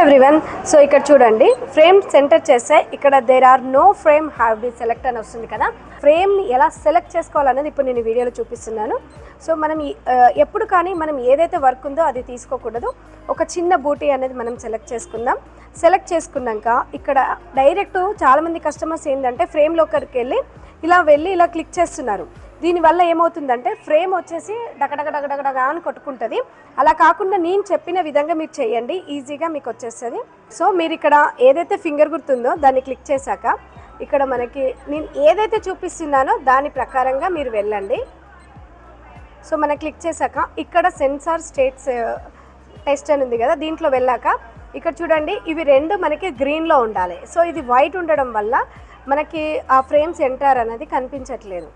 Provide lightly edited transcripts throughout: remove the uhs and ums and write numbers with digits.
Everyone. So ఇక్కడ చూడండి, frame center చేస్తే ఇక్కడ there are no frame have be select అని వస్తుంది కదా. ఫ్రేమ్ని ఎలా సెలెక్ట్ చేసుకోవాలనేది ఇప్పుడు నేను వీడియోలో చూపిస్తున్నాను. సో మనం ఎప్పుడు కానీ మనం ఏదైతే వర్క్ ఉందో అది తీసుకోకూడదు. ఒక చిన్న బూటీ అనేది మనం సెలెక్ట్ చేసుకుందాం. సెలెక్ట్ చేసుకున్నాక ఇక్కడ డైరెక్ట్ చాలామంది కస్టమర్స్ ఏంటంటే ఫ్రేమ్లోకి వెళ్ళి ఇలా క్లిక్ చేస్తున్నారు. దీనివల్ల ఏమవుతుందంటే ఫ్రేమ్ వచ్చేసి డగడగడగడగడగా అని కొట్టుకుంటుంది. అలా కాకుండా నేను చెప్పిన విధంగా మీరు చేయండి, ఈజీగా మీకు వచ్చేస్తుంది. సో మీరు ఇక్కడ ఏదైతే ఫింగర్ గుర్తుందో దాన్ని క్లిక్ చేశాక ఇక్కడ మనకి నేను ఏదైతే చూపిస్తున్నానో దాని ప్రకారంగా మీరు వెళ్ళండి. సో మనం క్లిక్ చేశాక ఇక్కడ సెన్సార్ స్టేట్స్ టెస్ట్ అని ఉంది కదా, దీంట్లో వెళ్ళాక ఇక్కడ చూడండి ఇవి రెండు మనకి గ్రీన్లో ఉండాలి. సో ఇది వైట్ ఉండడం వల్ల మనకి ఆ ఫ్రేమ్ సెంటర్ అనేది కనిపించట్లేదు.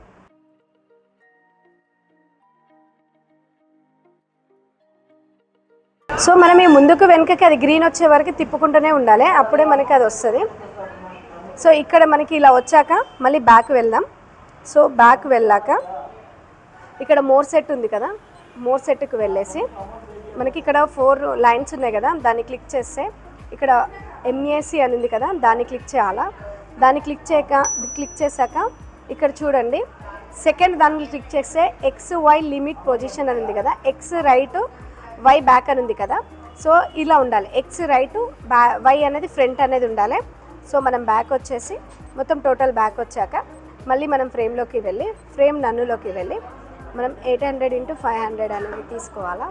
సో మనం ఈ ముందుకు వెనుకకి అది గ్రీన్ వచ్చే వరకు తిప్పుకుంటూనే ఉండాలి, అప్పుడే మనకి అది వస్తుంది. సో ఇక్కడ మనకి ఇలా వచ్చాక మళ్ళీ బ్యాక్ వెళ్దాం. సో బ్యాక్ వెళ్ళాక ఇక్కడ మోర్ సెట్ ఉంది కదా, మోర్ సెట్కి వెళ్ళేసి మనకి ఇక్కడ 4 లైన్స్ ఉన్నాయి కదా, దాన్ని క్లిక్ చేస్తే ఇక్కడ MAC అని ఉంది కదా, దాన్ని క్లిక్ చేయాలా. దాన్ని క్లిక్ చేశాక ఇక్కడ చూడండి సెకండ్ దాన్ని క్లిక్ చేస్తే XY లిమిట్ పొజిషన్ అని ఉంది కదా, X రైట్ Y బ్యాక్ అని ఉంది కదా. సో ఇలా ఉండాలి, X రైట్ Y అనేది ఫ్రంట్ అనేది ఉండాలి. సో మనం బ్యాక్ వచ్చేసి మొత్తం టోటల్ బ్యాక్ వచ్చాక మళ్ళీ మనం ఫ్రేమ్లోకి వెళ్ళి ఫ్రేమ్ నన్నులోకి వెళ్ళి మనం 800x500 అనేది తీసుకోవాలా.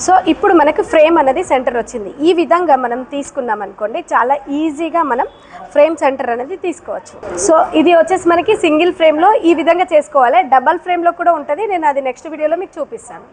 సో ఇప్పుడు మనకు ఫ్రేమ్ అనేది సెంటర్ వచ్చింది. ఈ విధంగా మనం తీసుకున్నాం అనుకోండి, చాలా ఈజీగా మనం ఫ్రేమ్ సెంటర్ అనేది తీసుకోవచ్చు. సో ఇది వచ్చేసి మనకి సింగిల్ ఫ్రేమ్లో ఈ విధంగా చేసుకోవాలి. డబల్ ఫ్రేమ్లో కూడా ఉంటుంది, నేను అది నెక్స్ట్ వీడియోలో మీకు చూపిస్తాను.